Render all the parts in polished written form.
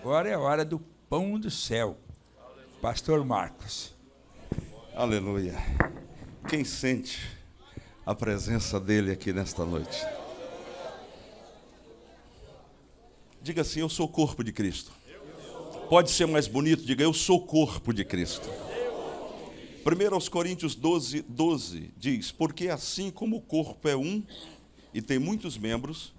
Agora é a hora do pão do céu. Pastor Marcos. Aleluia. Quem sente a presença dele aqui nesta noite? Diga assim: eu sou o corpo de Cristo. Pode ser mais bonito, diga: eu sou o corpo de Cristo. 1 Coríntios 12, 12 diz: porque assim como o corpo é um e tem muitos membros,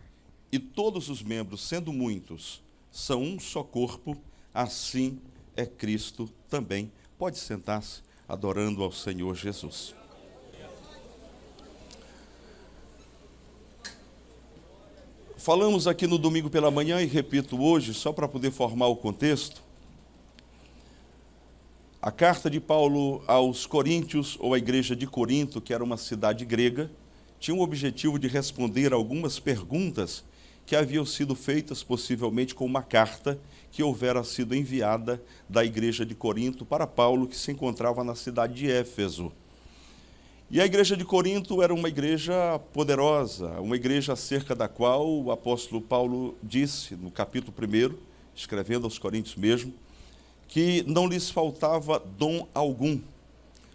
e todos os membros, sendo muitos, são um só corpo, assim é Cristo também. Pode sentar-se, adorando ao Senhor Jesus. Falamos aqui no domingo pela manhã, e repito hoje, só para poder formar o contexto, a carta de Paulo aos Coríntios, ou à igreja de Corinto, que era uma cidade grega, tinha o objetivo de responder algumas perguntas que haviam sido feitas possivelmente com uma carta que houvera sido enviada da igreja de Corinto para Paulo, que se encontrava na cidade de Éfeso. E a igreja de Corinto era uma igreja poderosa, uma igreja acerca da qual o apóstolo Paulo disse, no capítulo 1, escrevendo aos Coríntios mesmo, que não lhes faltava dom algum.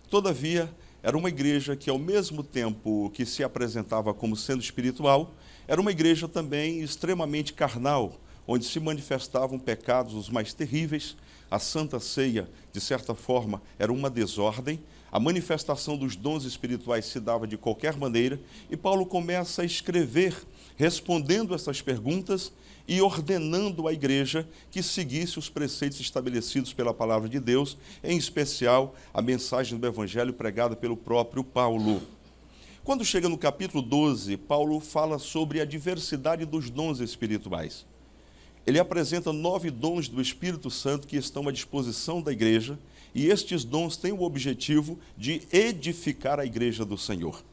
Todavia, era uma igreja que, ao mesmo tempo que se apresentava como sendo espiritual, era uma igreja também extremamente carnal, onde se manifestavam pecados os mais terríveis. A Santa Ceia, de certa forma, era uma desordem. A manifestação dos dons espirituais se dava de qualquer maneira. E Paulo começa a escrever, respondendo essas perguntas e ordenando à igreja que seguisse os preceitos estabelecidos pela palavra de Deus, em especial a mensagem do Evangelho pregada pelo próprio Paulo. Quando chega no capítulo 12, Paulo fala sobre a diversidade dos dons espirituais. Ele apresenta 9 dons do Espírito Santo que estão à disposição da igreja, e estes dons têm o objetivo de edificar a igreja do Senhor.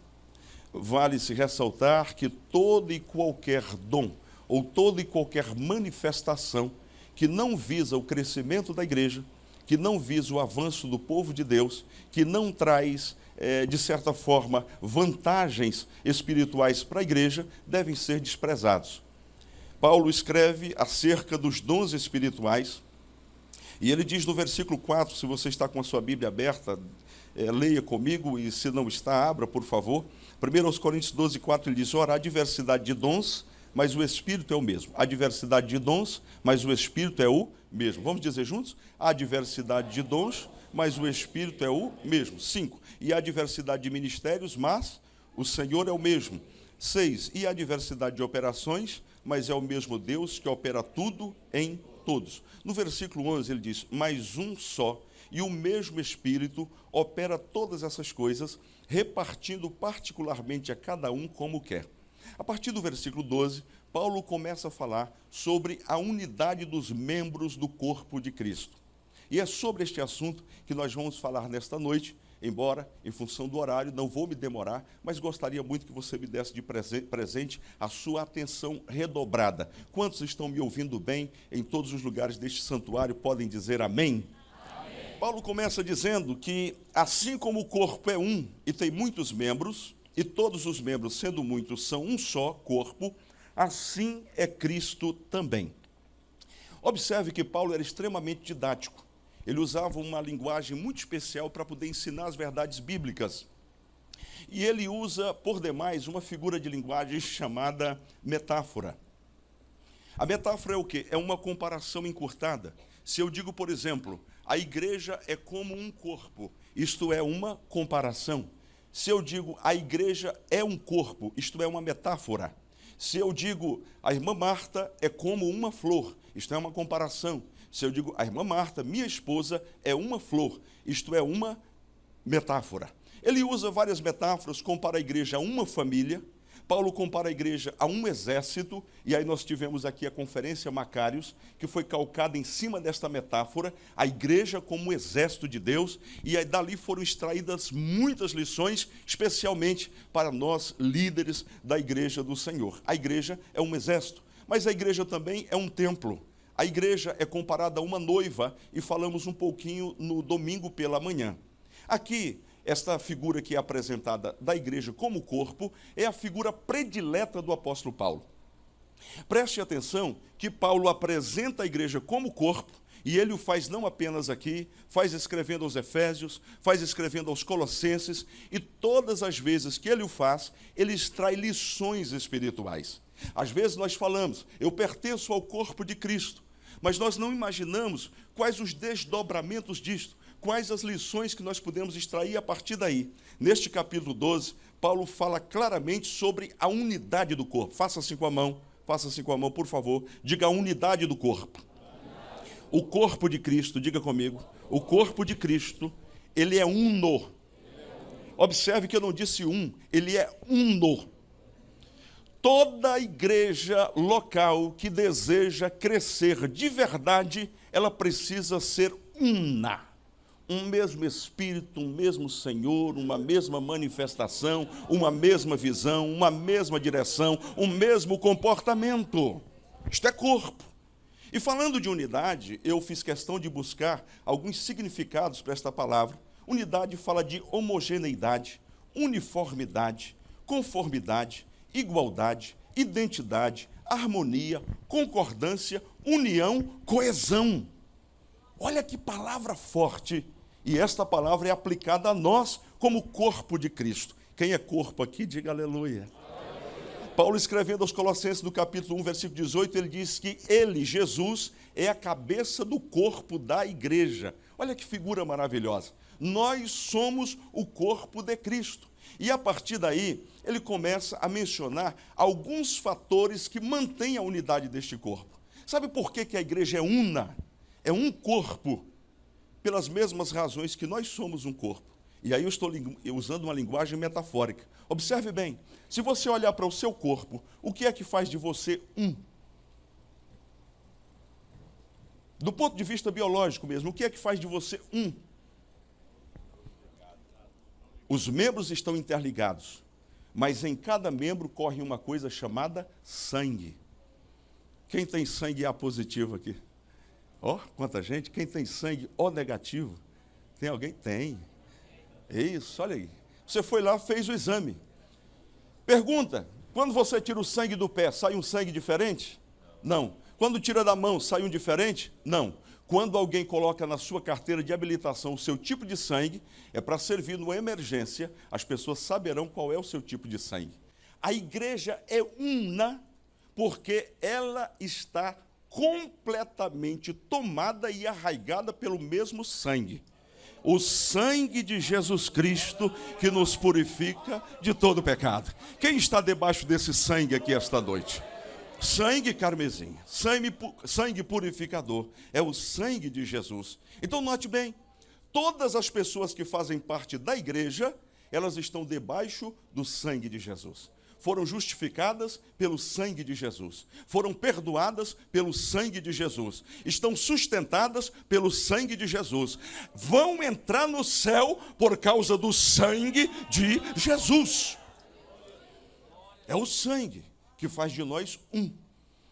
Vale-se ressaltar que todo e qualquer dom, ou toda e qualquer manifestação que não visa o crescimento da igreja, que não visa o avanço do povo de Deus, que não traz, de certa forma, vantagens espirituais para a igreja, devem ser desprezados. Paulo escreve acerca dos dons espirituais, e ele diz no versículo 4, se você está com a sua Bíblia aberta, leia comigo, e se não está, abra, por favor. 1 Coríntios 12, 4, ele diz: ora, há diversidade de dons, mas o Espírito é o mesmo. Há diversidade de dons, mas o Espírito é o mesmo. Vamos dizer juntos? Há diversidade de dons, mas o Espírito é o mesmo. 5. E há diversidade de ministérios, mas o Senhor é o mesmo. 6. E há diversidade de operações, mas é o mesmo Deus que opera tudo em todos. No versículo 11 ele diz: mas um só e o mesmo Espírito opera todas essas coisas, repartindo particularmente a cada um como quer. A partir do versículo 12, Paulo começa a falar sobre a unidade dos membros do corpo de Cristo. E é sobre este assunto que nós vamos falar nesta noite, embora, em função do horário, não vou me demorar, mas gostaria muito que você me desse de presente a sua atenção redobrada. Quantos estão me ouvindo bem em todos os lugares deste santuário podem dizer amém? Amém. Paulo começa dizendo que, assim como o corpo é um e tem muitos membros, e todos os membros, sendo muitos, são um só corpo, assim é Cristo também. Observe que Paulo era extremamente didático. Ele usava uma linguagem muito especial para poder ensinar as verdades bíblicas. E ele usa, por demais, uma figura de linguagem chamada metáfora. A metáfora é o quê? É uma comparação encurtada. Se eu digo, por exemplo, a igreja é como um corpo, isto é uma comparação. Se eu digo a igreja é um corpo, isto é uma metáfora. Se eu digo a irmã Marta é como uma flor, isto é uma comparação. Se eu digo a irmã Marta, minha esposa, é uma flor, isto é uma metáfora. Ele usa várias metáforas, compara a igreja a uma família. Paulo compara a igreja a um exército, e aí nós tivemos aqui a conferência Macários, que foi calcada em cima desta metáfora, a igreja como um exército de Deus, e aí dali foram extraídas muitas lições, especialmente para nós, líderes da igreja do Senhor. A igreja é um exército, mas a igreja também é um templo. A igreja é comparada a uma noiva, e falamos um pouquinho no domingo pela manhã. Aqui, esta figura que é apresentada da igreja como corpo é a figura predileta do apóstolo Paulo. Preste atenção que Paulo apresenta a igreja como corpo, e ele o faz não apenas aqui, faz escrevendo aos Efésios, faz escrevendo aos Colossenses, e todas as vezes que ele o faz, ele extrai lições espirituais. Às vezes nós falamos, eu pertenço ao corpo de Cristo, mas nós não imaginamos quais os desdobramentos disto, quais as lições que nós podemos extrair a partir daí. Neste capítulo 12, Paulo fala claramente sobre a unidade do corpo. Faça assim com a mão, por favor, diga a unidade do corpo. O corpo de Cristo, diga comigo, o corpo de Cristo, ele é uno. Observe que eu não disse um, ele é uno. Toda igreja local que deseja crescer de verdade, ela precisa ser una. Um mesmo Espírito, um mesmo Senhor, uma mesma manifestação, uma mesma visão, uma mesma direção, um mesmo comportamento. Isto é corpo. E falando de unidade, eu fiz questão de buscar alguns significados para esta palavra. Unidade fala de homogeneidade, uniformidade, conformidade, igualdade, identidade, harmonia, concordância, união, coesão. Olha que palavra forte. E esta palavra é aplicada a nós como corpo de Cristo. Quem é corpo aqui, diga aleluia. Paulo, escrevendo aos Colossenses, no capítulo 1, versículo 18, ele diz que ele, Jesus, é a cabeça do corpo da igreja. Olha que figura maravilhosa. Nós somos o corpo de Cristo. E a partir daí, ele começa a mencionar alguns fatores que mantêm a unidade deste corpo. Sabe por que a igreja é una? É um corpo, pelas mesmas razões que nós somos um corpo. E aí eu estou usando uma linguagem metafórica. Observe bem, se você olhar para o seu corpo, o que é que faz de você um? Do ponto de vista biológico mesmo, o que é que faz de você um? Os membros estão interligados, mas em cada membro corre uma coisa chamada sangue. Quem tem sangue A positivo aqui? Ó, quanta gente. Quem tem sangue O negativo? Tem alguém? Tem. É isso, olha aí. Você foi lá, fez o exame. Pergunta, quando você tira o sangue do pé, sai um sangue diferente? Não. Quando tira da mão, sai um diferente? Não. Quando alguém coloca na sua carteira de habilitação o seu tipo de sangue, é para servir numa emergência, as pessoas saberão qual é o seu tipo de sangue. A igreja é una porque ela está completamente tomada e arraigada pelo mesmo sangue. O sangue de Jesus Cristo que nos purifica de todo pecado. Quem está debaixo desse sangue aqui esta noite? Sangue carmesim, sangue purificador, é o sangue de Jesus. Então note bem, todas as pessoas que fazem parte da igreja, elas estão debaixo do sangue de Jesus. Foram justificadas pelo sangue de Jesus, foram perdoadas pelo sangue de Jesus, estão sustentadas pelo sangue de Jesus, vão entrar no céu por causa do sangue de Jesus. É o sangue que faz de nós um.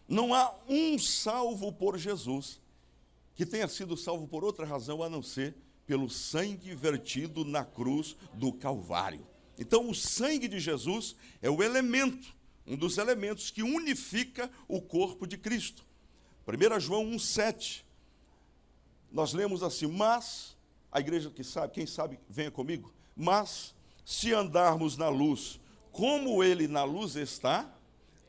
Não há um salvo por Jesus que tenha sido salvo por outra razão a não ser pelo sangue vertido na cruz do Calvário. Então, o sangue de Jesus é o elemento, um dos elementos que unifica o corpo de Cristo. 1 João 1,7, nós lemos assim, mas, a igreja que sabe, quem sabe, venha comigo, mas, se andarmos na luz, como ele na luz está,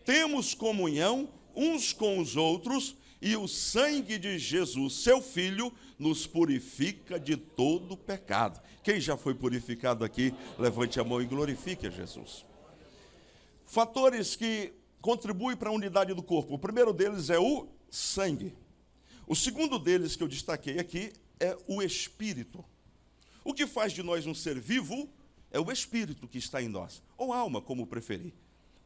temos comunhão uns com os outros, e o sangue de Jesus, seu Filho, nos purifica de todo pecado. Quem já foi purificado aqui, levante a mão e glorifique a Jesus. Fatores que contribuem para a unidade do corpo. O primeiro deles é o sangue. O segundo deles que eu destaquei aqui é o Espírito. O que faz de nós um ser vivo é o Espírito que está em nós, ou alma, como preferir.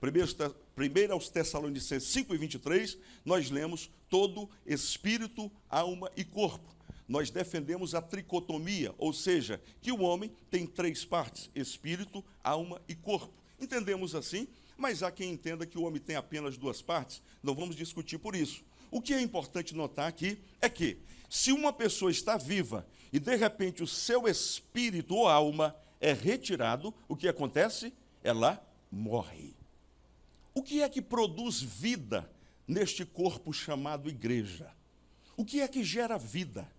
1 aos Tessalonicenses 5:23, nós lemos todo espírito, alma e corpo. Nós defendemos a tricotomia, ou seja, que o homem tem três partes, espírito, alma e corpo. Entendemos assim, mas há quem entenda que o homem tem apenas duas partes, não vamos discutir por isso. O que é importante notar aqui é que, se uma pessoa está viva e de repente o seu espírito ou alma é retirado, o que acontece? Ela morre. O que é que produz vida neste corpo chamado igreja. O que é que gera vida?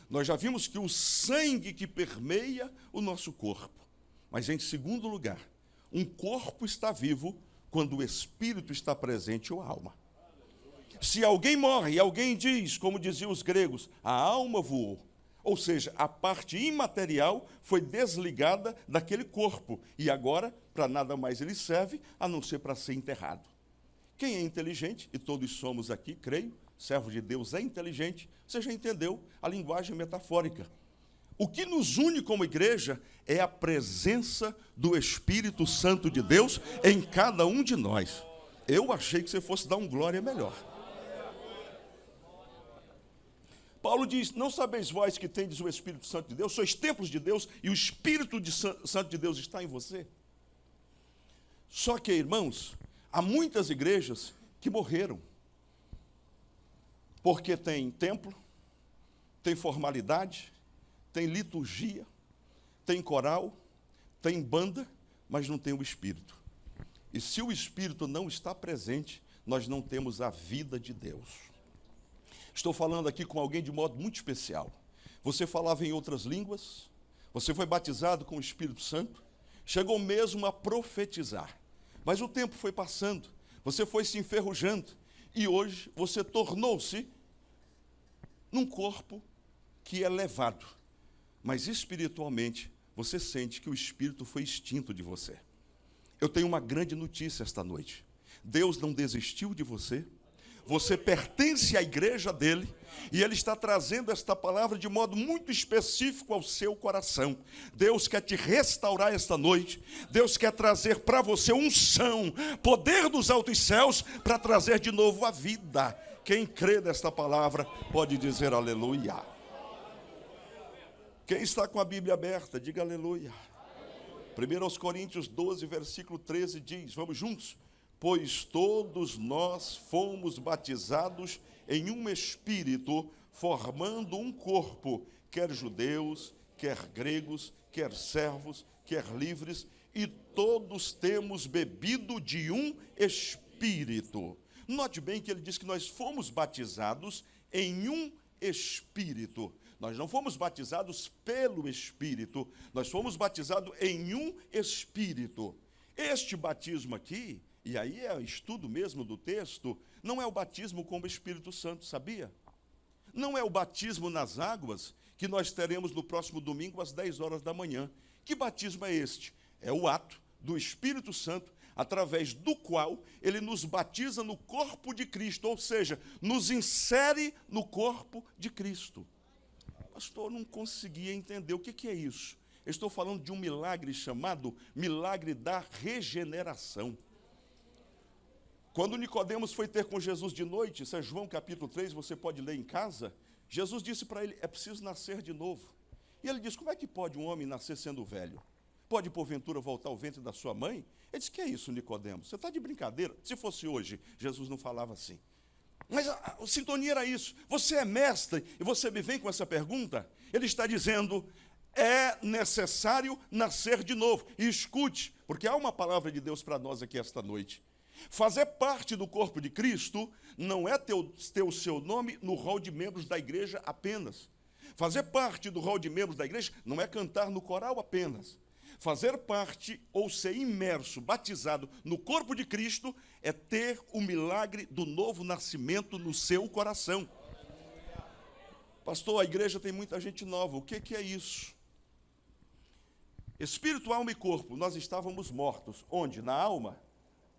Nós já vimos que o sangue que permeia o nosso corpo. Mas, em segundo lugar, um corpo está vivo quando o espírito está presente ou a alma. Se alguém morre e alguém diz, como diziam os gregos, a alma voou, ou seja, a parte imaterial foi desligada daquele corpo e agora, para nada mais ele serve, a não ser para ser enterrado. Quem é inteligente, e todos somos aqui, creio, servo de Deus é inteligente, você já entendeu a linguagem metafórica. O que nos une como igreja é a presença do Espírito Santo de Deus em cada um de nós. Eu achei que você fosse dar um glória melhor. Paulo diz, não sabeis vós que tendes o Espírito Santo de Deus, sois templos de Deus e o Espírito Santo de Deus está em você? Só que, irmãos, há muitas igrejas que morreram, porque tem templo, tem formalidade, tem liturgia, tem coral, tem banda, mas não tem o Espírito. E se o Espírito não está presente, nós não temos a vida de Deus. Estou falando aqui com alguém de modo muito especial. Você falava em outras línguas, você foi batizado com o Espírito Santo, chegou mesmo a profetizar. Mas o tempo foi passando, você foi se enferrujando, e hoje você tornou-se num corpo que é levado. Mas espiritualmente, você sente que o Espírito foi extinto de você. Eu tenho uma grande notícia esta noite. Deus não desistiu de você. Você pertence à igreja dele e ele está trazendo esta palavra de modo muito específico ao seu coração. Deus quer te restaurar esta noite. Deus quer trazer para você unção, poder dos altos céus para trazer de novo a vida. Quem crê nesta palavra pode dizer aleluia. Quem está com a Bíblia aberta, diga aleluia. 1 Coríntios 12, versículo 13 diz, vamos juntos? Pois todos nós fomos batizados em um espírito, formando um corpo, quer judeus, quer gregos, quer servos, quer livres, e todos temos bebido de um espírito. Note bem que ele diz que nós fomos batizados em um espírito. Nós não fomos batizados pelo Espírito, nós fomos batizados em um espírito. Este batismo aqui, e aí é estudo mesmo do texto, não é o batismo com o Espírito Santo, sabia? Não é o batismo nas águas que nós teremos no próximo domingo às 10 horas da manhã. Que batismo é este? É o ato do Espírito Santo, através do qual ele nos batiza no corpo de Cristo, ou seja, nos insere no corpo de Cristo. Pastor, não conseguia entender o que é isso. Eu estou falando de um milagre chamado milagre da regeneração. Quando Nicodemos foi ter com Jesus de noite, isso é João capítulo 3, você pode ler em casa, Jesus disse para ele, é preciso nascer de novo. E ele disse, como é que pode um homem nascer sendo velho? Pode, porventura, voltar ao ventre da sua mãe? Ele disse, que é isso, Nicodemos? Você está de brincadeira? Se fosse hoje, Jesus não falava assim. Mas a sintonia era isso. Você é mestre e você me vem com essa pergunta? Ele está dizendo, é necessário nascer de novo. E escute, porque há uma palavra de Deus para nós aqui esta noite. Fazer parte do corpo de Cristo não é ter o seu nome no rol de membros da igreja apenas. Fazer parte do rol de membros da igreja não é cantar no coral apenas. Fazer parte ou ser imerso, batizado no corpo de Cristo é ter o milagre do novo nascimento no seu coração. Pastor, a igreja tem muita gente nova. O que é isso? Espírito, alma e corpo, nós estávamos mortos. Onde? Na alma?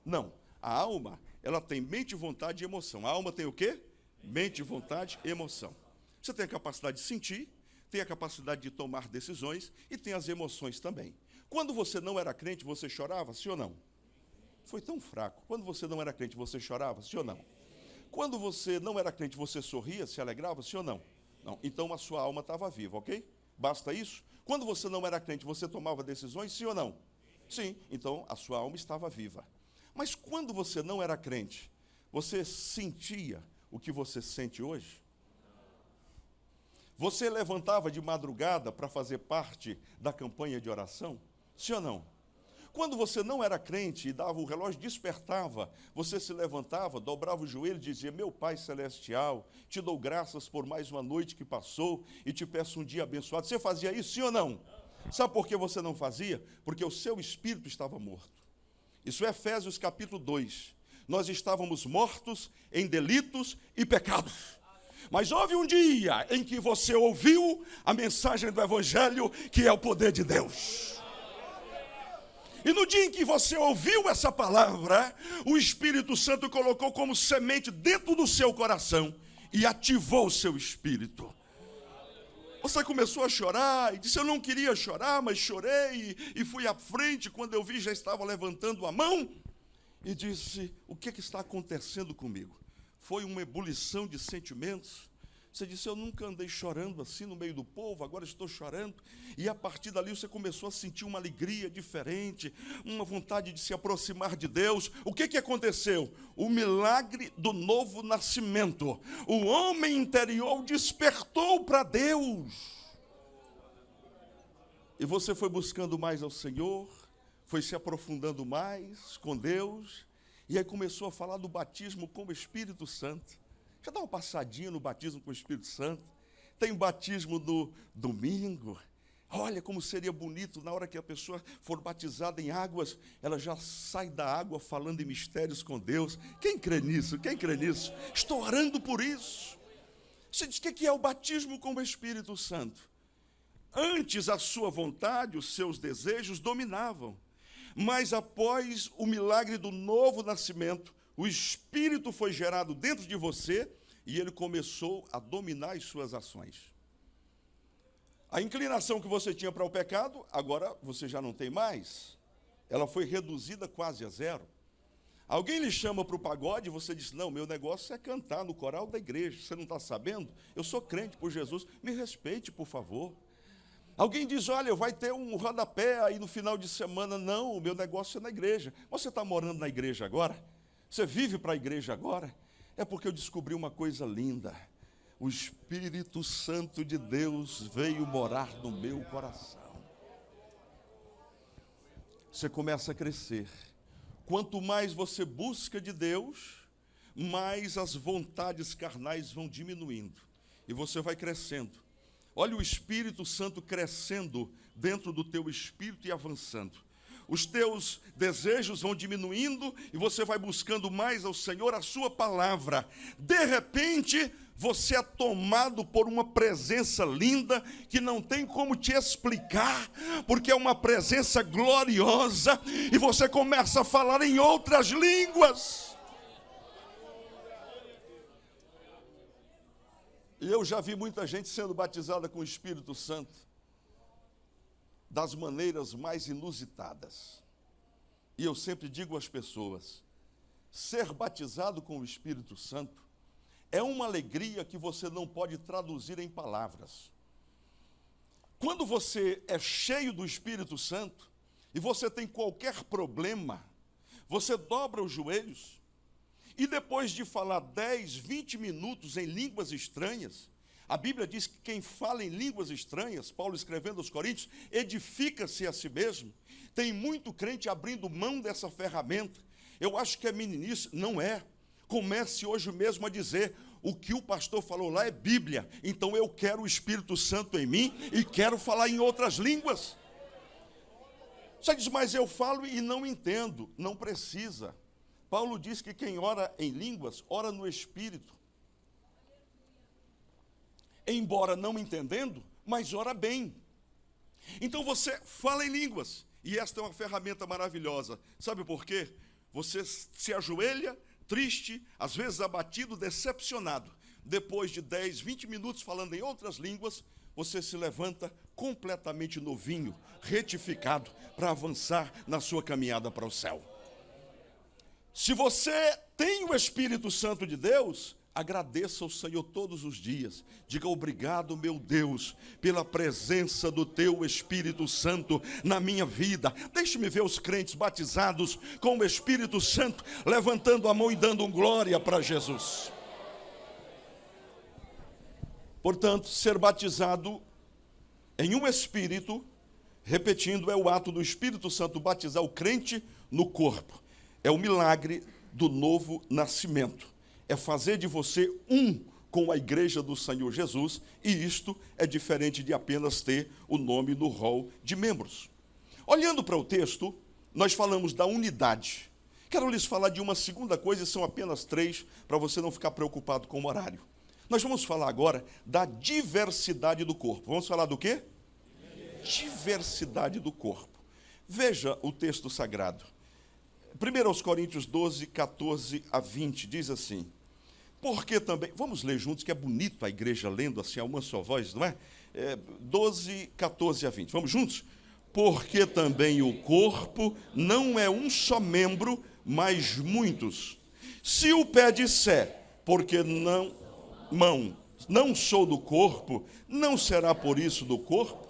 Não. A alma, ela tem mente, vontade e emoção. A alma tem o quê? Mente, vontade e emoção. Você tem a capacidade de sentir, tem a capacidade de tomar decisões e tem as emoções também. Quando você não era crente, você chorava, sim ou não? Foi tão fraco. Quando você não era crente, você chorava, sim ou não? Quando você não era crente, você sorria, se alegrava, sim ou não? Não. Então a sua alma estava viva, ok? Basta isso? Quando você não era crente, você tomava decisões, sim ou não? Sim. Então a sua alma estava viva. Mas quando você não era crente, você sentia o que você sente hoje? Você levantava de madrugada para fazer parte da campanha de oração? Sim ou não? Quando você não era crente e dava o relógio, despertava, você se levantava, dobrava o joelho e dizia: meu Pai Celestial, te dou graças por mais uma noite que passou e te peço um dia abençoado. Você fazia isso, sim ou não? Sabe por que você não fazia? Porque o seu espírito estava morto. Isso é Efésios capítulo 2. Nós estávamos mortos em delitos e pecados. Mas houve um dia em que você ouviu a mensagem do Evangelho, que é o poder de Deus. E no dia em que você ouviu essa palavra, o Espírito Santo colocou como semente dentro do seu coração e ativou o seu espírito. Você começou a chorar e disse: eu não queria chorar, mas chorei e fui à frente. Quando eu vi, já estava levantando a mão e disse: o que está acontecendo comigo? Foi uma ebulição de sentimentos. Você disse: eu nunca andei chorando assim no meio do povo, agora estou chorando. E a partir dali você começou a sentir uma alegria diferente, uma vontade de se aproximar de Deus. O que aconteceu? O milagre do novo nascimento. O homem interior despertou para Deus. E você foi buscando mais ao Senhor, foi se aprofundando mais com Deus, e aí começou a falar do batismo com o Espírito Santo. Já dá uma passadinha no batismo com o Espírito Santo. Tem batismo no domingo. Olha como seria bonito na hora que a pessoa for batizada em águas, ela já sai da água falando em mistérios com Deus. Quem crê nisso? Quem crê nisso? Estou orando por isso. Você diz: o que é o batismo com o Espírito Santo? Antes a sua vontade, os seus desejos dominavam. Mas após o milagre do novo nascimento, o Espírito foi gerado dentro de você e ele começou a dominar as suas ações. A inclinação que você tinha para o pecado, agora você já não tem mais. Ela foi reduzida quase a zero. Alguém lhe chama para o pagode e você diz: não, meu negócio é cantar no coral da igreja. Você não está sabendo? Eu sou crente por Jesus, me respeite, por favor. Alguém diz: olha, vai ter um rodapé aí no final de semana. Não, o meu negócio é na igreja. Você está morando na igreja agora? Você vive para a igreja agora? É porque eu descobri uma coisa linda. O Espírito Santo de Deus veio morar no meu coração. Você começa a crescer. Quanto mais você busca de Deus, mais as vontades carnais vão diminuindo. E você vai crescendo. Olha o Espírito Santo crescendo dentro do teu espírito e avançando. Os teus desejos vão diminuindo e você vai buscando mais ao Senhor, a sua palavra. De repente, você é tomado por uma presença linda que não tem como te explicar, porque é uma presença gloriosa e você começa a falar em outras línguas. E eu já vi muita gente sendo batizada com o Espírito Santo das maneiras mais inusitadas. E eu sempre digo às pessoas: ser batizado com o Espírito Santo é uma alegria que você não pode traduzir em palavras. Quando você é cheio do Espírito Santo e você tem qualquer problema, você dobra os joelhos e depois de falar 10, 20 minutos em línguas estranhas, a Bíblia diz que quem fala em línguas estranhas, Paulo escrevendo aos Coríntios, edifica-se a si mesmo. Tem muito crente abrindo mão dessa ferramenta. Eu acho que é meninice. Não é. Comece hoje mesmo a dizer: o que o pastor falou lá é Bíblia, então eu quero o Espírito Santo em mim e quero falar em outras línguas. Você diz: mas eu falo e não entendo. Não precisa. Paulo diz que quem ora em línguas, ora no Espírito. Embora não entendendo, mas ora bem. Então você fala em línguas. E esta é uma ferramenta maravilhosa. Sabe por quê? Você se ajoelha, triste, às vezes abatido, decepcionado. Depois de 10, 20 minutos falando em outras línguas, você se levanta completamente novinho, retificado, para avançar na sua caminhada para o céu. Se você tem o Espírito Santo de Deus, agradeça ao Senhor todos os dias. Diga: obrigado, meu Deus, pela presença do teu Espírito Santo na minha vida. Deixe-me ver os crentes batizados com o Espírito Santo, levantando a mão e dando glória para Jesus. Portanto, ser batizado em um Espírito Repetindo, é o ato do Espírito Santo batizar o crente no corpo. É o milagre do novo nascimento. É fazer de você um com a igreja do Senhor Jesus, e isto é diferente de apenas ter o nome no rol de membros. Olhando para o texto, nós falamos da unidade. Quero lhes falar de uma segunda coisa, e são apenas 3, para você não ficar preocupado com o horário. Nós vamos falar agora da diversidade do corpo. Vamos falar do quê? Diversidade do corpo. Veja o texto sagrado. 1 Coríntios 12, 14 a 20, diz assim: porque também, vamos ler juntos, que é bonito a igreja lendo assim a uma só voz, não é? 12, 14 a 20, vamos juntos? Porque também o corpo não é um só membro, mas muitos. Se o pé disser, porque não sou do corpo, não será por isso do corpo?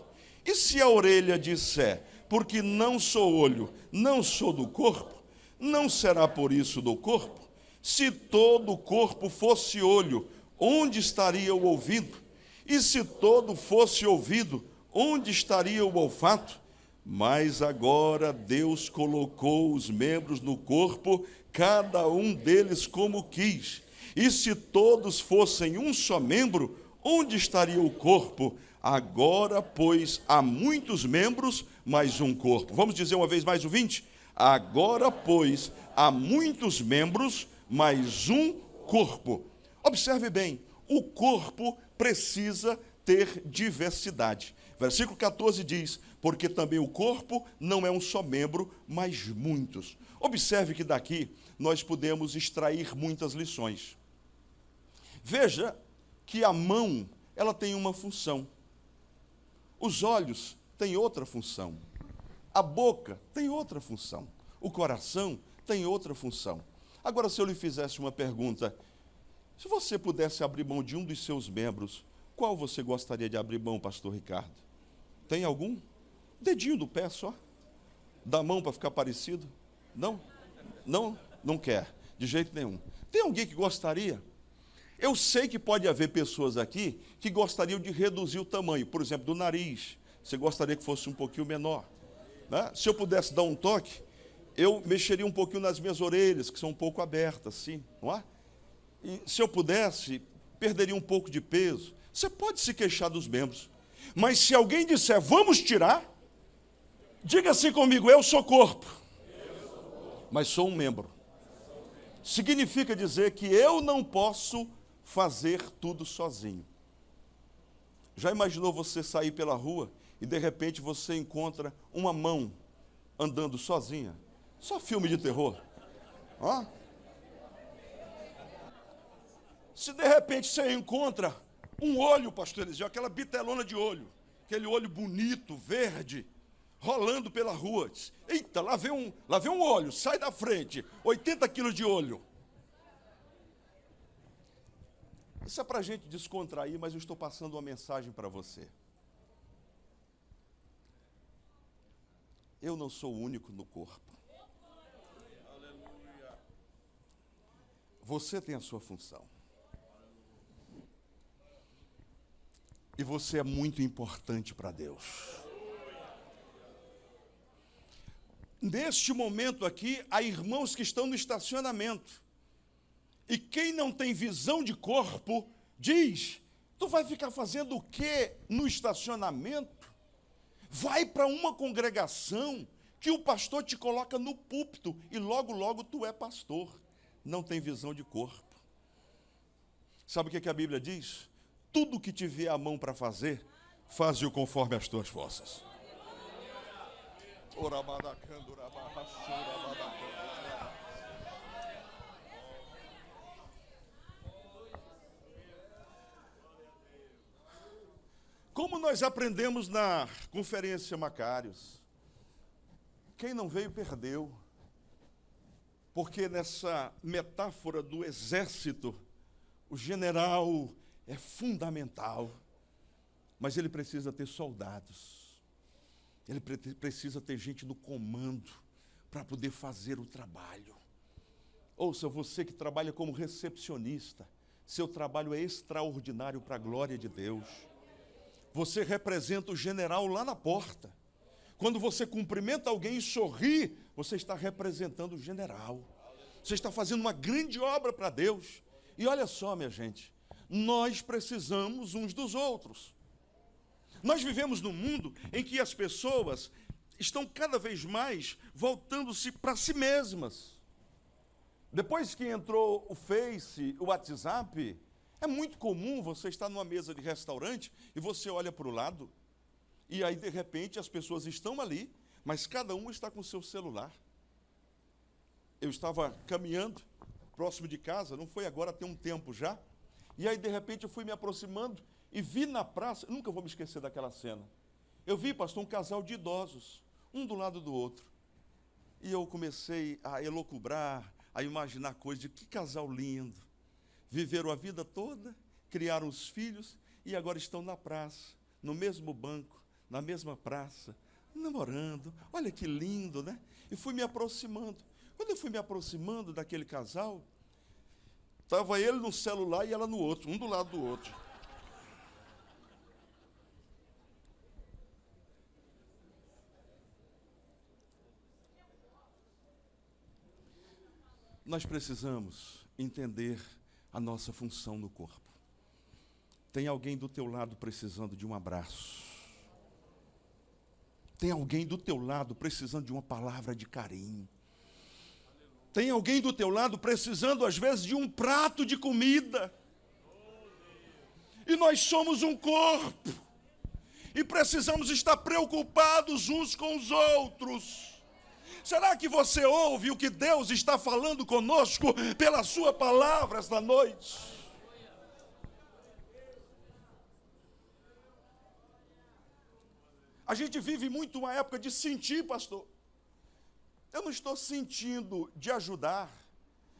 E se a orelha disser, porque não sou olho, não sou do corpo, não será por isso do corpo? Se todo o corpo fosse olho, onde estaria o ouvido? E se todo fosse ouvido, onde estaria o olfato? Mas agora Deus colocou os membros no corpo, cada um deles como quis. E se todos fossem um só membro, onde estaria o corpo? Agora, pois, há muitos membros, mas um corpo. Vamos dizer uma vez mais o 20? Agora, pois, há muitos membros, mas um corpo. Observe bem, o corpo precisa ter diversidade. Versículo 14 diz, porque também o corpo não é um só membro, mas muitos. Observe que daqui nós podemos extrair muitas lições. Veja que a mão, ela tem uma função. Os olhos têm outra função. A boca tem outra função. O coração tem outra função. Agora, se eu lhe fizesse uma pergunta, se você pudesse abrir mão de um dos seus membros, qual você gostaria de abrir mão, pastor Ricardo? Tem algum? Dedinho do pé só? Da mão para ficar parecido? Não? Não quer, de jeito nenhum. Tem alguém que gostaria? Eu sei que pode haver pessoas aqui que gostariam de reduzir o tamanho, por exemplo, do nariz. Você gostaria que fosse um pouquinho menor, né? Se eu pudesse dar um toque, eu mexeria um pouquinho nas minhas orelhas, que são um pouco abertas, assim, não é? E se eu pudesse, perderia um pouco de peso. Você pode se queixar dos membros, mas se alguém disser, vamos tirar, diga assim comigo, eu sou corpo, mas sou um membro. Significa dizer que eu não posso fazer tudo sozinho. Já imaginou você sair pela rua e de repente você encontra uma mão andando sozinha? Só filme de terror. Ó. Se de repente você encontra um olho, pastor Eliseu, aquela bitelona de olho, aquele olho bonito, verde, rolando pela rua. Eita, lá vem um olho, sai da frente, 80 quilos de olho. Isso é para a gente descontrair, mas eu estou passando uma mensagem para você. Eu não sou o único no corpo. Você tem a sua função. E você é muito importante para Deus. Neste momento aqui, há irmãos que estão no estacionamento. E quem não tem visão de corpo, diz, tu vai ficar fazendo o quê no estacionamento? Vai para uma congregação que o pastor te coloca no púlpito e logo, logo tu é pastor. Não tem visão de corpo. Sabe o que a Bíblia diz? Tudo que te vier a mão para fazer, faze-o conforme as tuas forças. Como nós aprendemos na conferência Macários, quem não veio perdeu, porque nessa metáfora do exército, o general é fundamental, mas ele precisa ter soldados, ele precisa ter gente no comando para poder fazer o trabalho. Ouça, você que trabalha como recepcionista, seu trabalho é extraordinário para a glória de Deus. Você representa o general lá na porta. Quando você cumprimenta alguém e sorri, você está representando o general. Você está fazendo uma grande obra para Deus. E olha só, minha gente, nós precisamos uns dos outros. Nós vivemos num mundo em que as pessoas estão cada vez mais voltando-se para si mesmas. Depois que entrou o Face, o WhatsApp, é muito comum você estar numa mesa de restaurante e você olha para o lado e aí, de repente, as pessoas estão ali, mas cada um está com o seu celular. Eu estava caminhando próximo de casa, não foi agora, tem um tempo já, e aí, de repente, eu fui me aproximando e vi na praça, nunca vou me esquecer daquela cena. Eu vi, pastor, um casal de idosos, um do lado do outro. E eu comecei a elocubrar, a imaginar coisas de que casal lindo. Viveram a vida toda, criaram os filhos e agora estão na praça, no mesmo banco, na mesma praça, namorando. Olha que lindo, né? E fui me aproximando. Quando eu fui me aproximando daquele casal, estava ele no celular e ela no outro, um do lado do outro. Nós precisamos entender a nossa função no corpo. Tem alguém do teu lado precisando de um abraço. Tem alguém do teu lado precisando de uma palavra de carinho. Tem alguém do teu lado precisando, às vezes, de um prato de comida. E nós somos um corpo. E precisamos estar preocupados uns com os outros. Será que você ouve o que Deus está falando conosco pela sua palavra esta noite? A gente vive muito uma época de sentir, pastor. Eu não estou sentindo de ajudar.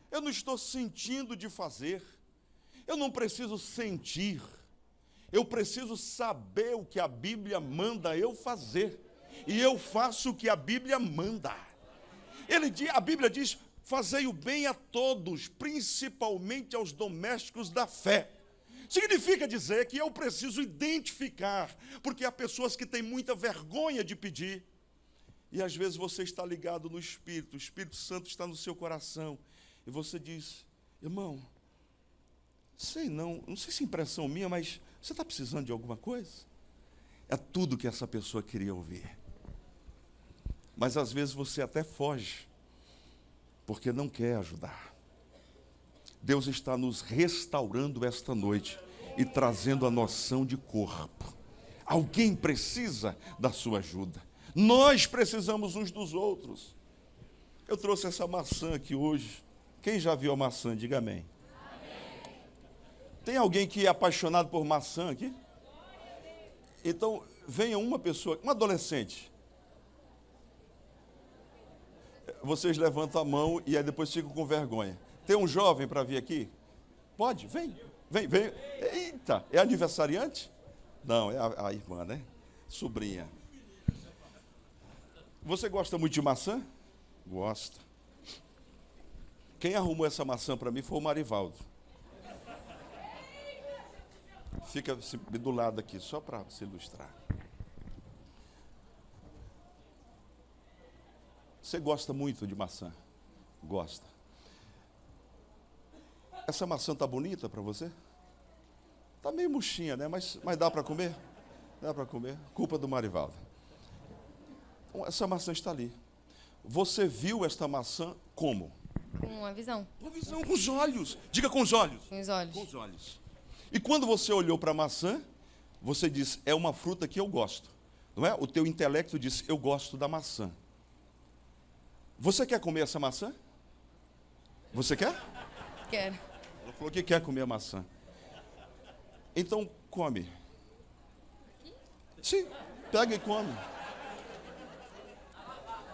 Eu não estou sentindo de fazer. Eu não preciso sentir. Eu preciso saber o que a Bíblia manda eu fazer. E eu faço o que a Bíblia manda. A Bíblia diz, fazei o bem a todos, principalmente aos domésticos da fé. Significa dizer que eu preciso identificar, porque há pessoas que têm muita vergonha de pedir. E às vezes você está ligado no Espírito, o Espírito Santo está no seu coração. E você diz, irmão, não sei se é impressão minha, mas você está precisando de alguma coisa? É tudo que essa pessoa queria ouvir. Mas às vezes você até foge, porque não quer ajudar. Deus está nos restaurando esta noite e trazendo a noção de corpo. Alguém precisa da sua ajuda. Nós precisamos uns dos outros. Eu trouxe essa maçã aqui hoje. Quem já viu a maçã, diga amém. Amém. Tem alguém que é apaixonado por maçã aqui? Então, venha uma pessoa, um adolescente. Vocês levantam a mão e aí depois ficam com vergonha. Tem um jovem para vir aqui? Pode, vem. Eita, é aniversariante? Não, é a irmã, né? Sobrinha. Você gosta muito de maçã? Gosta. Quem arrumou essa maçã para mim foi o Marivaldo. Fica do lado aqui, só para se ilustrar. Você gosta muito de maçã? Gosta. Essa maçã está bonita para você? Está meio murchinha, né? Mas dá para comer? Dá para comer. Culpa do Marivaldo. Então, essa maçã está ali. Você viu esta maçã como? Com uma visão. Uma visão, com os olhos. Diga com os olhos. Com os olhos. Com os olhos. E quando você olhou para a maçã, você disse, é uma fruta que eu gosto. Não é? O teu intelecto disse, eu gosto da maçã. Você quer comer essa maçã? Você quer? Quero. Ela falou que quer comer a maçã. Então, come. Sim, pega e come.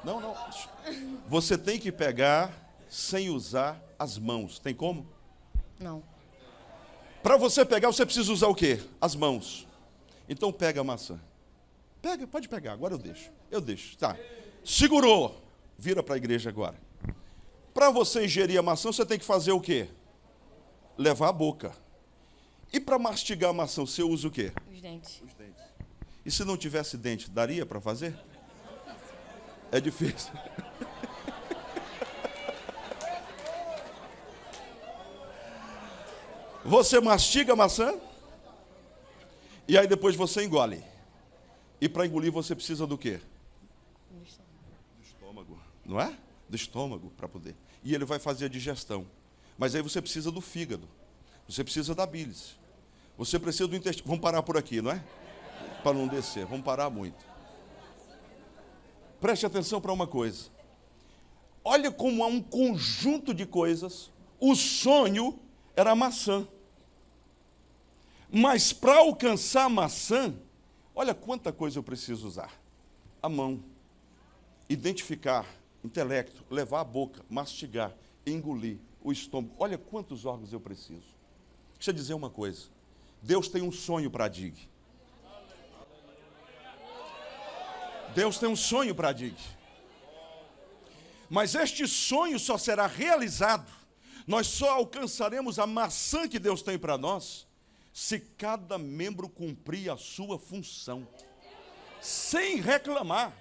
Não. Você tem que pegar sem usar as mãos. Tem como? Não. Para você pegar, você precisa usar o quê? As mãos. Então, pega a maçã. Pega, pode pegar. Agora eu deixo. Tá. Segurou. Vira para a igreja agora. Para você ingerir a maçã, você tem que fazer o quê? Levar a boca. E para mastigar a maçã, você usa o quê? Os dentes. Os dentes. E se não tivesse dente, daria para fazer? É difícil. Você mastiga a maçã e aí depois você engole. E para engolir você precisa do quê? Do estômago, não é? Do estômago para poder. E ele vai fazer a digestão. Mas aí você precisa do fígado. Você precisa da bílis. Você precisa do intestino. Vamos parar por aqui, não é? Para não descer, vamos parar muito. Preste atenção para uma coisa. Olha como há um conjunto de coisas. O sonho era a maçã. Mas para alcançar a maçã, olha quanta coisa eu preciso usar. A mão, identificar, intelecto, levar a boca, mastigar, engolir, o estômago. Olha quantos órgãos eu preciso. Deixa eu dizer uma coisa. Deus tem um sonho para a DIG. Deus tem um sonho para a DIG. Mas este sonho só será realizado, nós só alcançaremos a maçã que Deus tem para nós, se cada membro cumprir a sua função, sem reclamar.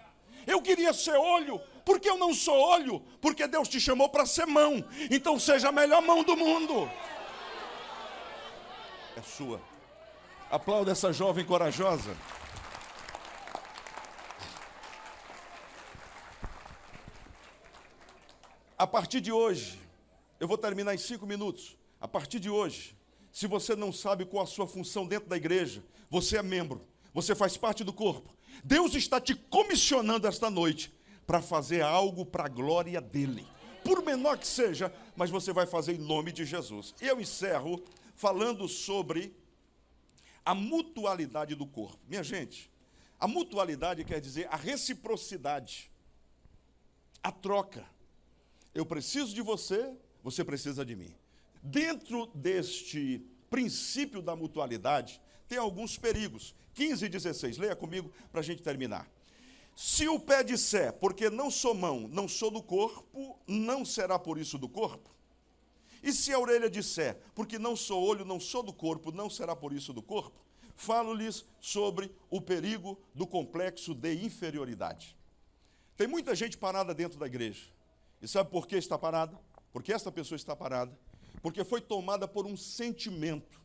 Eu queria ser olho, porque eu não sou olho, porque Deus te chamou para ser mão, então seja a melhor mão do mundo. É sua. Aplauda essa jovem corajosa. A partir de hoje, eu vou terminar em 5 minutos. A partir de hoje, se você não sabe qual a sua função dentro da igreja, você é membro, você faz parte do corpo. Deus está te comissionando esta noite para fazer algo para a glória dele. Por menor que seja, mas você vai fazer em nome de Jesus. E eu encerro falando sobre a mutualidade do corpo. Minha gente, a mutualidade quer dizer a reciprocidade, a troca. Eu preciso de você, você precisa de mim. Dentro deste princípio da mutualidade, tem alguns perigos. 15 e 16, leia comigo para a gente terminar. Se o pé disser, porque não sou mão, não sou do corpo, não será por isso do corpo? E se a orelha disser, porque não sou olho, não sou do corpo, não será por isso do corpo? Falo-lhes sobre o perigo do complexo de inferioridade. Tem muita gente parada dentro da igreja. E sabe por que está parada? Porque esta pessoa está parada. Porque foi tomada por um sentimento.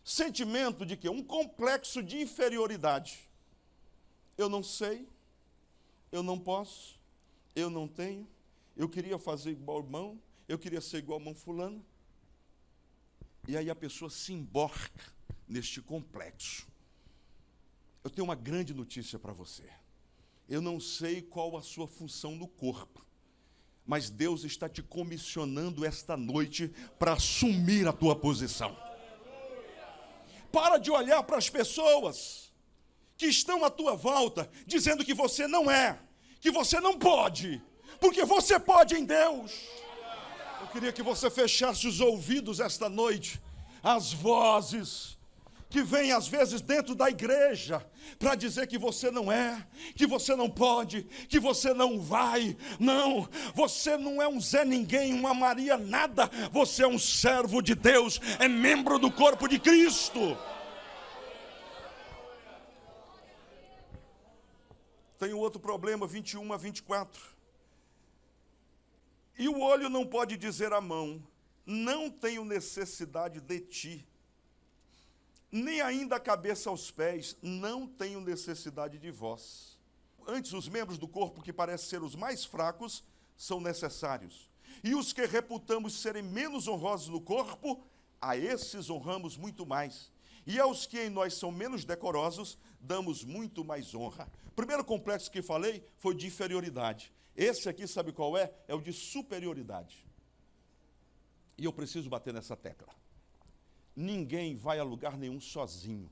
Sentimento de quê? Um complexo de inferioridade. Eu não sei, eu não posso, eu não tenho, eu queria fazer igual o irmão, eu queria ser igual ao irmão fulano. E aí a pessoa se emborca neste complexo. Eu tenho uma grande notícia para você. Eu não sei qual a sua função no corpo, mas Deus está te comissionando esta noite para assumir a tua posição. Para de olhar para as pessoas que estão à tua volta, dizendo que você não é, que você não pode, porque você pode em Deus. Eu queria que você fechasse os ouvidos esta noite, às vozes que vêm às vezes dentro da igreja, para dizer que você não é, que você não pode, que você não vai. Não, você não é um Zé Ninguém, uma Maria Nada, você é um servo de Deus, é membro do corpo de Cristo. Tem um outro problema, 21 a 24. E o olho não pode dizer à mão, não tenho necessidade de ti, nem ainda a cabeça aos pés, não tenho necessidade de vós. Antes, os membros do corpo que parecem ser os mais fracos são necessários. E os que reputamos serem menos honrosos no corpo, a esses honramos muito mais. E aos que em nós são menos decorosos, damos muito mais honra. O primeiro complexo que falei foi de inferioridade. Esse aqui, sabe qual é? É o de superioridade. E eu preciso bater nessa tecla. Ninguém vai a lugar nenhum sozinho.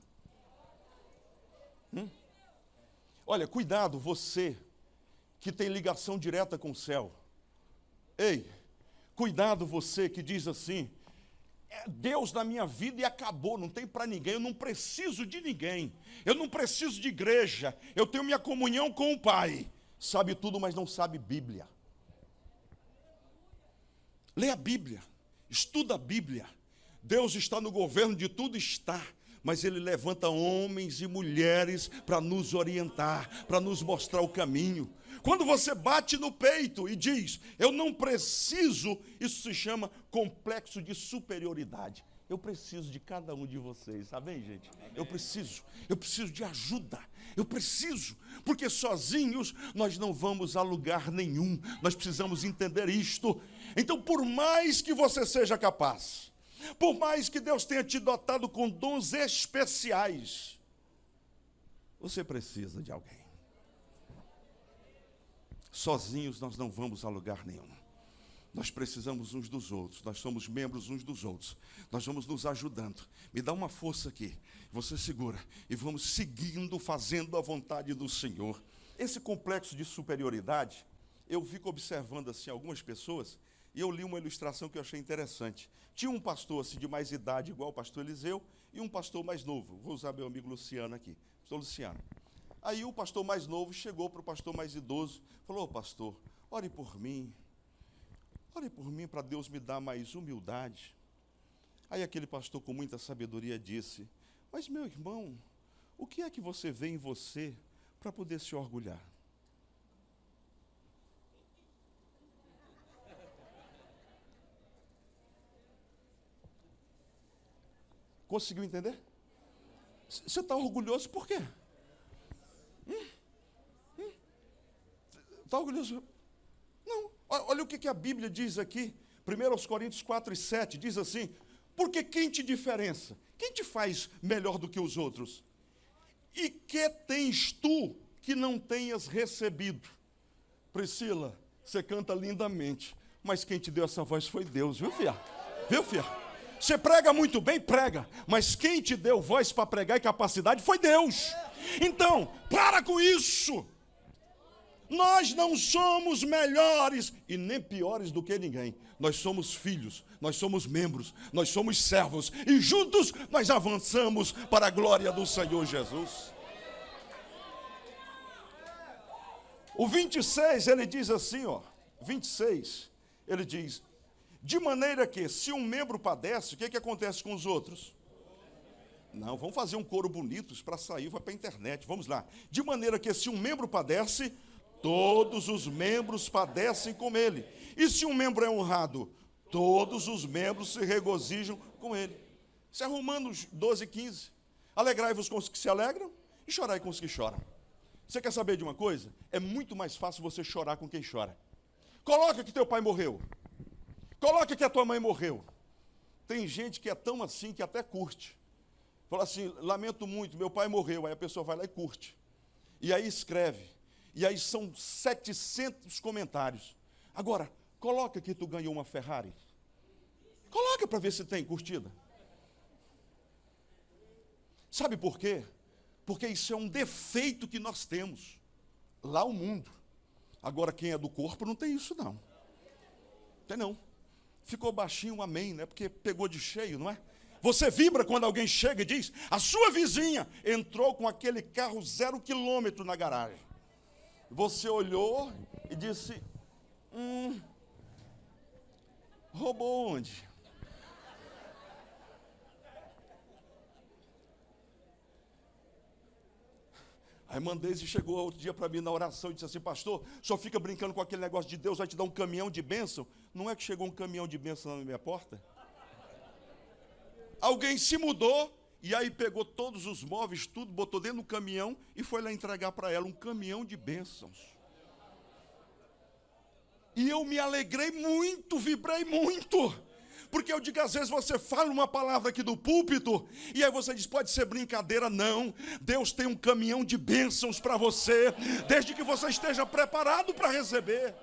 Olha, cuidado, você que tem ligação direta com o céu. Ei, cuidado você que diz assim, é Deus na minha vida e acabou, não tem para ninguém, eu não preciso de ninguém, eu não preciso de igreja, eu tenho minha comunhão com o Pai. Sabe tudo, mas não sabe Bíblia. Lê a Bíblia, estuda a Bíblia. Deus está no governo de tudo, está, mas Ele levanta homens e mulheres para nos orientar, para nos mostrar o caminho. Quando você bate no peito e diz, eu não preciso, isso se chama complexo de superioridade. Eu preciso de cada um de vocês, amém, gente? Eu preciso de ajuda, eu preciso, porque sozinhos nós não vamos a lugar nenhum, nós precisamos entender isto. Então, por mais que você seja capaz, por mais que Deus tenha te dotado com dons especiais, você precisa de alguém. Sozinhos nós não vamos a lugar nenhum. Nós precisamos uns dos outros, nós somos membros uns dos outros, nós vamos nos ajudando. Me dá uma força aqui, você segura, e vamos seguindo, fazendo a vontade do Senhor. Esse complexo de superioridade, eu fico observando assim algumas pessoas, e eu li uma ilustração que eu achei interessante. Tinha um pastor assim, de mais idade, igual o pastor Eliseu, e um pastor mais novo. Vou usar meu amigo Luciano aqui, pastor Luciano. Aí o pastor mais novo chegou para o pastor mais idoso, falou, pastor, ore por mim para Deus me dar mais humildade. Aí aquele pastor com muita sabedoria disse, mas meu irmão, o que é que você vê em você para poder se orgulhar? Conseguiu entender? Você está orgulhoso por quê? Está orgulhoso? Não. Olha o que a Bíblia diz aqui. 1 Coríntios 4:7 diz assim, porque quem te diferença? Quem te faz melhor do que os outros? E que tens tu que não tenhas recebido? Priscila, você canta lindamente, mas quem te deu essa voz foi Deus, viu, filha? Viu, filha? Você prega muito bem, prega, mas quem te deu voz para pregar e capacidade foi Deus. Então, para com isso. Nós não somos melhores e nem piores do que ninguém. Nós somos filhos, nós somos membros, nós somos servos. E juntos nós avançamos para a glória do Senhor Jesus. O 26, ele diz assim, 26, ele diz, de maneira que se um membro padece, o que acontece com os outros? Não, vamos fazer um coro bonito para sair, vai para a internet, vamos lá. De maneira que se um membro padece, todos os membros padecem com ele. E se um membro é honrado, todos os membros se regozijam com ele. Isso é Romanos 12:15. Alegrai-vos com os que se alegram e chorai com os que choram. Você quer saber de uma coisa? É muito mais fácil você chorar com quem chora. Coloca que teu pai morreu. Coloca que a tua mãe morreu. Tem gente que é tão assim que até curte. Fala assim, lamento muito, meu pai morreu. Aí a pessoa vai lá e curte. E aí escreve. E aí são 700 comentários. Agora, coloca que tu ganhou uma Ferrari. Coloca para ver se tem curtida. Sabe por quê? Porque isso é um defeito que nós temos. Lá o mundo. Agora quem é do corpo não tem isso não. Tem não. Ficou baixinho um amém, né? Porque pegou de cheio, não é? Você vibra quando alguém chega e diz, a sua vizinha entrou com aquele carro 0 quilômetro na garagem. Você olhou e disse, roubou onde? A irmã Deise chegou outro dia para mim na oração e disse assim, pastor, só fica brincando com aquele negócio de Deus, vai te dar um caminhão de bênção. Não é que chegou um caminhão de bênção na minha porta? Alguém se mudou e aí pegou todos os móveis, tudo, botou dentro do caminhão e foi lá entregar para ela um caminhão de bênçãos. E eu me alegrei muito, vibrei muito. Porque eu digo, às vezes você fala uma palavra aqui do púlpito, e aí você diz, pode ser brincadeira, não. Deus tem um caminhão de bênçãos para você, desde que você esteja preparado para receber.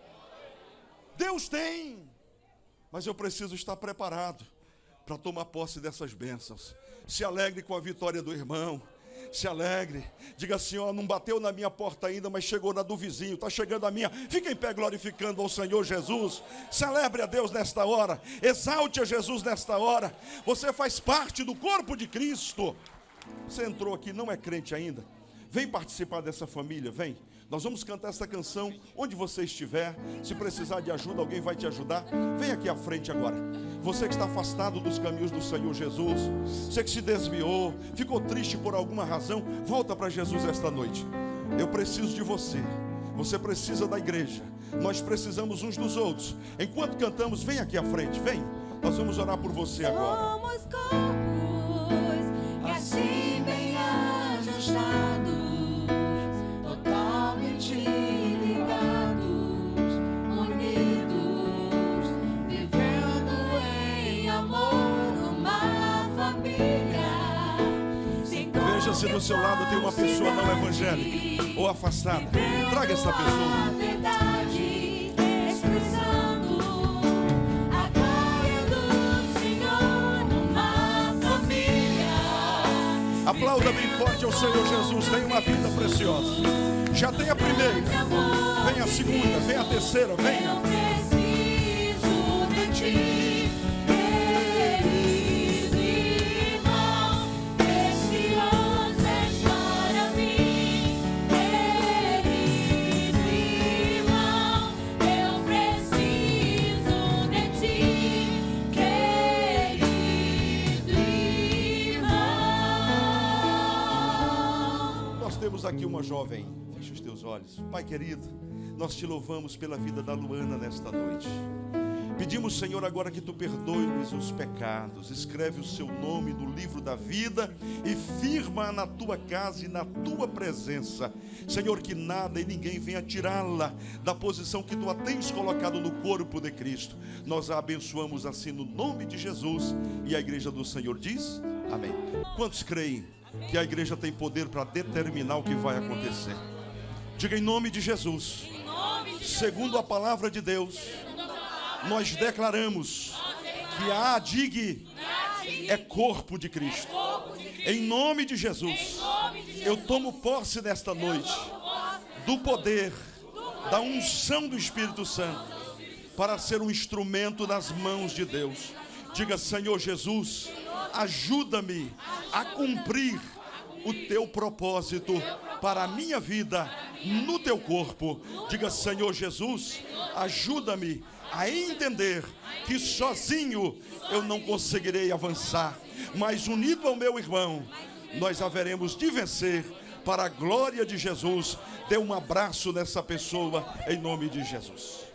Deus tem, mas eu preciso estar preparado para tomar posse dessas bênçãos. Se alegre com a vitória do irmão. Se alegre, diga assim, não bateu na minha porta ainda, mas chegou na do vizinho, está chegando a minha, fica em pé glorificando ao Senhor Jesus, celebre a Deus nesta hora, exalte a Jesus nesta hora, você faz parte do corpo de Cristo. Você entrou aqui, não é crente ainda, vem participar dessa família, vem. Nós vamos cantar essa canção onde você estiver. Se precisar de ajuda, alguém vai te ajudar. Vem aqui à frente agora. Você que está afastado dos caminhos do Senhor Jesus, você que se desviou, ficou triste por alguma razão, volta para Jesus esta noite. Eu preciso de você. Você precisa da igreja. Nós precisamos uns dos outros. Enquanto cantamos, vem aqui à frente, vem. Nós vamos orar por você agora. Somos corpos e assim bem ajustados, totalmente ligados, unidos, vivendo em amor numa família. Veja se do seu lado tem uma pessoa não evangélica ou afastada. Traga essa pessoa. Verdade, expressando a glória do Senhor numa família. Aplauda bem forte ao Senhor Jesus. Tem uma vida preciosa. Já tem a primeira, vem a segunda, vem a terceira, venha. Eu preciso de ti, querido irmão. Precioso és para mim, querido irmão. Eu preciso de ti, querido irmão. Nós temos aqui uma jovem. Feche os teus olhos. Pai querido, nós te louvamos pela vida da Luana nesta noite. Pedimos, Senhor, agora que tu perdoes os pecados, escreve o seu nome no livro da vida e firma na tua casa e na tua presença. Senhor, que nada e ninguém venha tirá-la da posição que tu a tens colocado no corpo de Cristo. Nós a abençoamos assim no nome de Jesus. E a igreja do Senhor diz amém. Quantos creem que a igreja tem poder para determinar o que vai acontecer? Diga em nome de Jesus. Segundo a palavra de Deus, nós declaramos que a ADIG é corpo de Cristo. Em nome de Jesus, eu tomo posse nesta noite do poder, da unção do Espírito Santo, para ser um instrumento nas mãos de Deus. Diga, Senhor Jesus, ajuda-me a cumprir o teu propósito para a minha vida no teu corpo. Diga, Senhor Jesus, ajuda-me a entender que sozinho eu não conseguirei avançar, mas unido ao meu irmão, nós haveremos de vencer para a glória de Jesus. Dê um abraço nessa pessoa em nome de Jesus.